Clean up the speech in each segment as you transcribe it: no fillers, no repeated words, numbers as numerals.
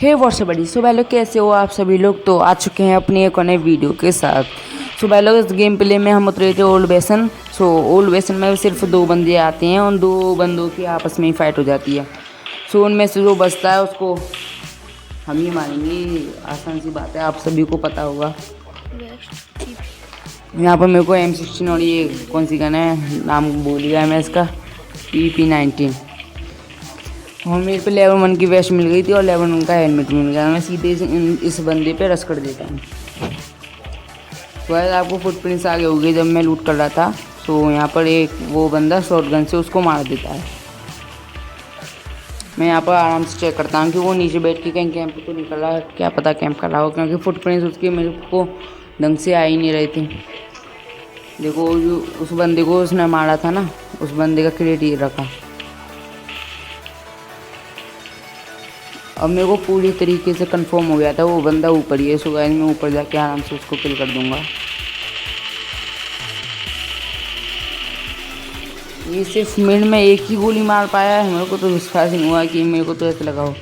हे WhatsApp बड़ी। सो भाई लोग कैसे हो आप सभी लोग। तो आ चुके हैं अपनी एक नए वीडियो के साथ। सो भाई लोग इस गेम प्ले में हम उतरे थे ओल्ड बेसन। सो ओल्ड बेसन में सिर्फ 2 बंदे आते हैं, उन 2 बंदों की आपस में ही फाइट हो जाती है। सो उनमें से जो बचता है उसको हम ही मारेंगे। आसान सी बात है, आप सभी को पता होगा। यहाँ पर मेरे को M16 और ये कौन सी गन है नाम भूल गया मैं इसका, PP19 और मेरे पे लेवल 1 की वेस्ट मिल गई थी और लेवल 1 का हेलमेट मिल गया। मैं सीधे इस बंदे पे रश कर देता हूँ। तो यार आपको फुटप्रिंट्स आगे हो गए जब मैं लूट कर रहा था। तो यहाँ पर एक वो बंदा शॉटगन से उसको मार देता है। मैं यहाँ पर आराम से चेक करता हूँ कि वो नीचे बैठ के कहीं कैंप तो नहीं कर रहा है, क्या पता कैंप कर रहा हो, क्योंकि फुटप्रिंट्स उसके मेरे को ढंग से आ ही नहीं रहे थे। देखो जो उस बंदे को उसने मारा था ना, उस बंदे का क्रेडिट ये रखा। अब मेरे को पूरी तरीके से कंफर्म हो गया था वो बंदा ऊपर ही है। सो गाइस मैं ऊपर जाके आराम से उसको किल कर दूंगा। ये सिर्फ मिनट में एक ही गोली मार पाया है। मेरे को तो विश्वास नहीं हुआ कि मेरे को तो ऐसा लगा हो।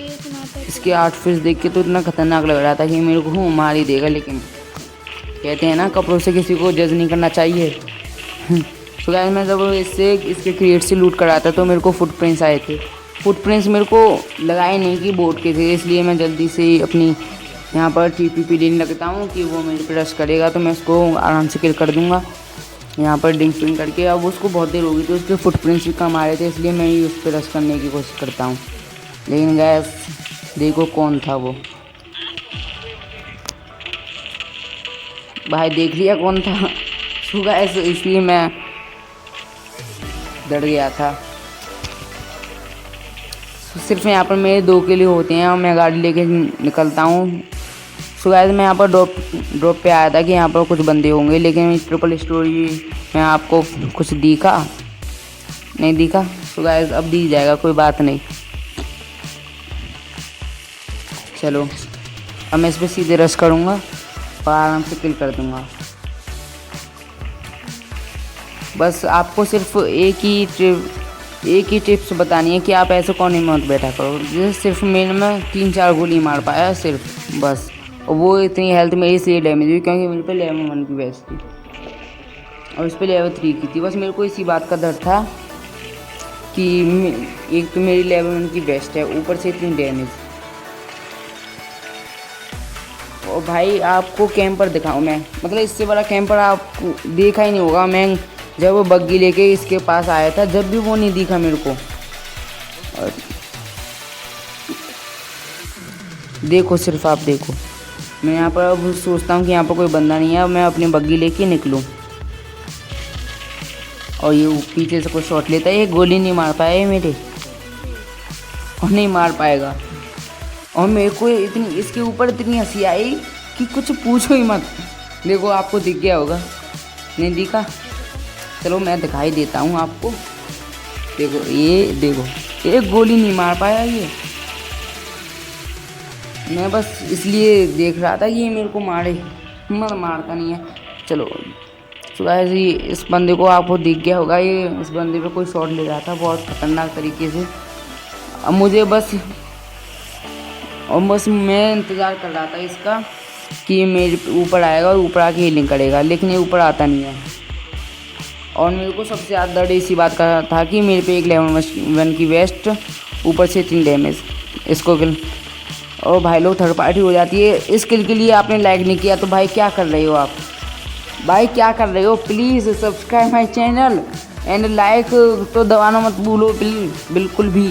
इसके आउटफिट देख के तो इतना खतरनाक लग रहा था कि मेरे को मार ही देगा, लेकिन कहते हैं ना कपड़ों से किसी को जज नहीं करना चाहिए। तो गाइस मैं जब इसके क्रिएट से लूट कर रहा था तो मेरे को फुटप्रिंट्स आए थे। फुटप्रिंट्स मेरे को लगाए नहीं कि बोट के थे, इसलिए मैं जल्दी से अपनी यहाँ पर TPP लेने लगता हूँ कि वो मेरे पे रश करेगा तो मैं उसको आराम से किल कर दूँगा। यहाँ पर डिंग स्विंग करके। अब उसको बहुत देर हो गई तो उसके फुटप्रिंट्स भी कम आ रहे थे, इसलिए मैं ही उस पर रश करने की कोशिश करता हूँ। लेकिन गैस देखो कौन था वो। भाई देख लिया कौन था। सो गैस इसलिए मैं डर गया था। सिर्फ यहाँ पर मेरे 2 किल होते हैं और मैं गाड़ी लेके निकलता हूँ। सो गाइस मैं यहाँ पर ड्रॉप पे आया था कि यहाँ पर कुछ बंदे होंगे, लेकिन ट्रिपल स्टोरी में आपको कुछ दिखा नहीं दिखा। सो गाइस अब दी जाएगा, कोई बात नहीं। चलो अब मैं इस पर सीधे रश करूँगा और आराम से किल कर दूँगा। बस आपको सिर्फ एक ही टिप्स बतानी है कि आप ऐसे कोने में मत बैठा करो। जैसे सिर्फ मेरे में 3-4 गोली मार पाया सिर्फ, बस। और वो इतनी हेल्थ मेरी इसलिए डैमेज हुई क्योंकि मेरे पे लेवल 1 की वेस्ट थी और इस पे लेवल 3 की थी। बस मेरे को इसी बात का डर था कि एक तो मेरी लेवल 1 की वेस्ट है, ऊपर से इतनी डैमेज। और भाई आपको कैंपर दिखाऊँ मैं, मतलब इससे बड़ा कैंपर आपको देखा ही नहीं होगा। मैं जब वो बग्गी लेके इसके पास आया था जब भी वो नहीं दिखा मेरे को। और देखो सिर्फ आप देखो, मैं यहाँ पर अब सोचता हूँ कि यहाँ पर कोई बंदा नहीं है। अब मैं अपनी बग्गी लेके निकलूँ और ये पीछे से कोई शॉट लेता है। ये गोली नहीं मार पाया मेरे और नहीं मार पाएगा। और मेरे को इतनी इसके ऊपर इतनी हंसी आई कि कुछ पूछो ही मत। देखो आपको दिख गया होगा, नहीं दिखा? चलो मैं दिखाई देता हूँ आपको। देखो ये देखो, एक गोली नहीं मार पाया ये। मैं बस इसलिए देख रहा था कि ये मेरे को मारे, मगर मारता नहीं है। चलो तो गाइस ये इस बंदे को आपको दिख गया होगा, ये इस बंदे पे कोई शॉट ले रहा था बहुत खतरनाक तरीके से। अब मुझे बस मैं इंतज़ार कर रहा था इसका कि मेरे ऊपर आएगा और ऊपर आके हीलिंग करेगा, लेकिन ये ऊपर आता नहीं है। और मेरे को सबसे ज़्यादा डर इसी बात का था कि मेरे पे एक लेवल 1 की वेस्ट, ऊपर से 3 डैमेज। इसको किल और भाई लोग थर्ड पार्टी हो जाती है। इस किल के लिए आपने लाइक नहीं किया तो भाई क्या कर रहे हो आप? भाई क्या कर रहे हो? Please subscribe my channel and like तो दबाना मत भूलो बिल्कुल भी।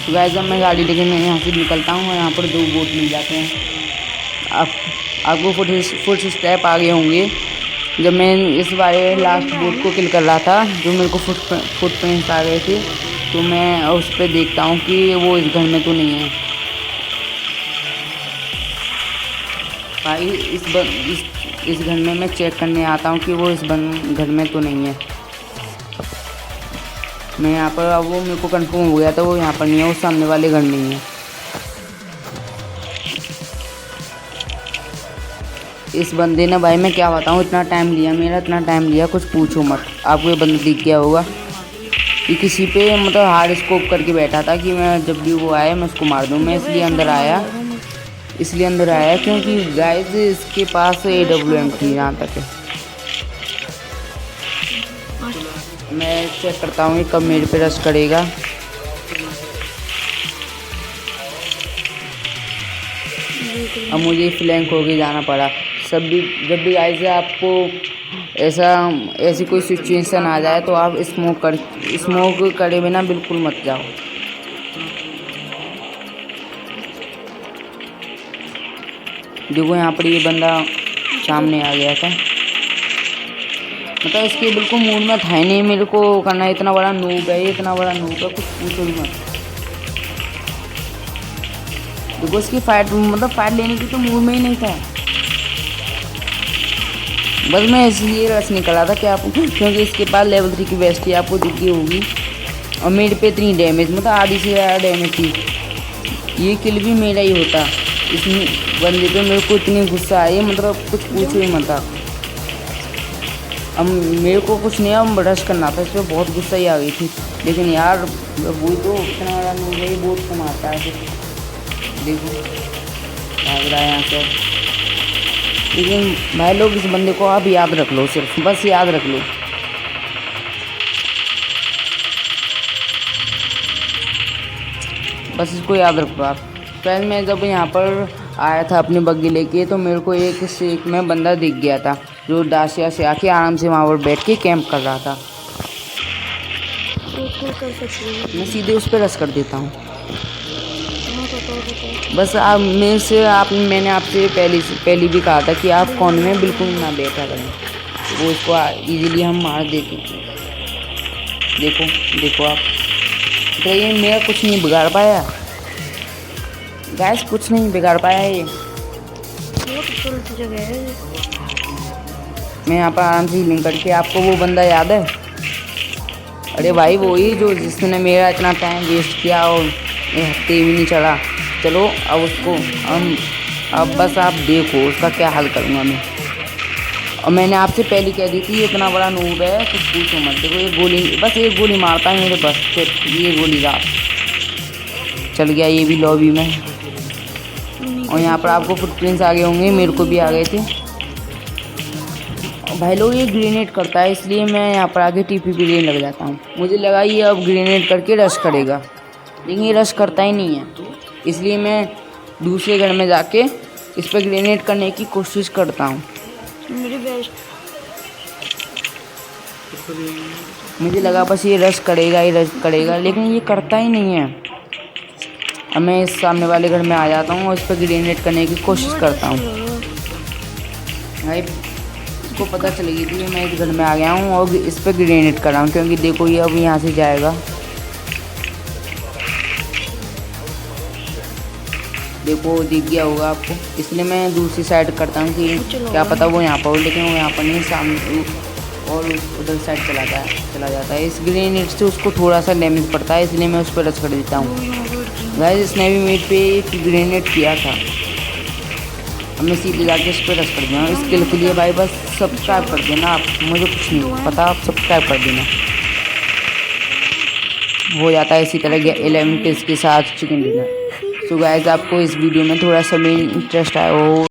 गाइस जब मैं गाड़ी लेके मैं यहाँ से निकलता हूँ और यहाँ पर 2 बोट मिल जाते हैं। आपको फुट स्टेप आगे होंगे जब मैं इस बार लास्ट बोट को किल कर रहा था, जो मेरे को फुटप्रिंट्स आ गए थे। तो मैं उस पर देखता हूँ कि वो इस घर में तो नहीं है। भाई इस घर में मैं चेक करने आता हूँ कि वो इस घर में तो नहीं है। मैं यहाँ पर अब वो मेरे को कंफर्म हो गया था वो यहाँ पर नहीं है, वो सामने वाले घर नहीं है। इस बंदे ने भाई मैं क्या बताऊँ, इतना टाइम लिया मेरा, इतना टाइम लिया कुछ पूछो मत। आपको ये बंदा दिख गया होगा, ये किसी पे मतलब हार्ड स्कोप करके बैठा था कि मैं जब भी वो आए मैं उसको मार दूँ। मैं इसलिए अंदर आया क्योंकि गाइस इसके पास AWM थी जहाँ तक है। मैं चेक करता हूँ कब मेरे पे रश करेगा। अब मुझे फ्लैंक होके जाना पड़ा। जब भी गाइस आपको ऐसी कोई सिचुएशन आ जाए तो आप स्मोक करे बिना बिल्कुल मत जाओ। देखो यहाँ पर ये बंदा सामने आ गया था, मतलब इसके बिल्कुल मूड में था ही नहीं मेरे को करना। इतना बड़ा नूब है कुछ पूछो भी मत। देखो इसकी फाइट लेने की तो मूड में ही नहीं था। बस मैं इसलिए रश निकला था कि क्योंकि इसके पास लेवल 3 की वेस्ट थी, आपको दिखी होगी, और मेरे पे इतनी डैमेज मतलब आधी से ज़्यादा डैमेज थी। ये किल भी मेरा ही होता। इस बंदे पे मेरे को इतनी गुस्सा आई, मतलब कुछ पूछो ही मत। अब मेरे को कुछ नहीं, अब रश करना था, इसमें बहुत गुस्सा ही आ गई थी। लेकिन यार वो तो इतना बड़ा नहीं है, बहुत कम आता है। देखो भाग रहा है यहाँ से। लेकिन भाई लोग इस बंदे को आप याद रख लो, सिर्फ बस याद रख लो। बस इसको याद रखो आप। पहले मैं जब यहाँ पर आया था अपनी बग्गी लेके तो मेरे को एक शेख में बंदा दिख गया था जो डासिया से आके आराम से वहाँ पर बैठ के कैंप कर रहा था। मैं सीधे उस पर रश कर देता हूँ। बस आप मैंने आपसे पहले भी कहा था कि आप कौन में बिल्कुल ना बैठा करें, वो इसको इजीली हम मार देते हैं। देखो आप, तो ये मेरा कुछ नहीं बिगाड़ पाया गैस, कुछ नहीं बिगाड़ पाया ये। मैं यहाँ पर आराम से हीलिंग करके, आपको वो बंदा याद है? अरे भाई वही जो जिसने मेरा इतना टाइम वेस्ट किया और एक हफ्ते भी नहीं चला। चलो अब उसको अब बस आप देखो उसका क्या हाल करूँगा मैं। और मैंने आपसे पहले कह दी थी ये इतना बड़ा नूब है, कुछ पूछो मत। देखो बस एक गोली मारता है मेरे बस, फिर ये गोली का चल गया ये भी लॉबी में। और यहाँ पर आपको फुटप्रिंट्स आ गए होंगे, मेरे को भी आ गए थे। भाई लोग ये ग्रेनेड करता है, इसलिए मैं यहाँ पर आके TP पे लग जाता हूँ। मुझे लगा ये अब ग्रेनेड करके रश करेगा, लेकिन ये रश करता ही नहीं है। इसलिए मैं दूसरे घर में जाके इस पर ग्रेनेड करने की कोशिश करता हूँ। मुझे लगा बस ये रश करेगा, लेकिन ये करता ही नहीं है। अब मैं इस सामने वाले घर में आ जाता हूँ और इस पर ग्रेनेड करने की कोशिश करता हूँ। भाई इसको पता चल गई थी मैं इस घर में आ गया हूँ और इस पर ग्रेनेड कर रहा हूँ, क्योंकि देखो ये अब यहाँ से जाएगा। देखो दिख गया होगा आपको, इसलिए मैं दूसरी साइड करता हूँ कि क्या पता वो यहाँ पर हो, लेकिन वो यहाँ पर नहीं, सामने और उधर साइड चला जाता है। इस ग्रेनेड से उसको थोड़ा सा डैमेज पड़ता है, इसलिए मैं उस पर रश कर देता हूँ। गाइस इसने भी मेरे पे एक ग्रेनेड किया था, अब मैं सीधे जाके इस पर रश कर दूँगा। इस किल के लिए भाई बस सब्सक्राइब कर देना आप, मुझे कुछ नहीं पता, आप सब्सक्राइब कर देना। हो जाता है इसी तरह 11 किल्स के साथ चिकन डिनर। तो गाइस आपको इस वीडियो में थोड़ा सा मेन इंटरेस्ट आया हो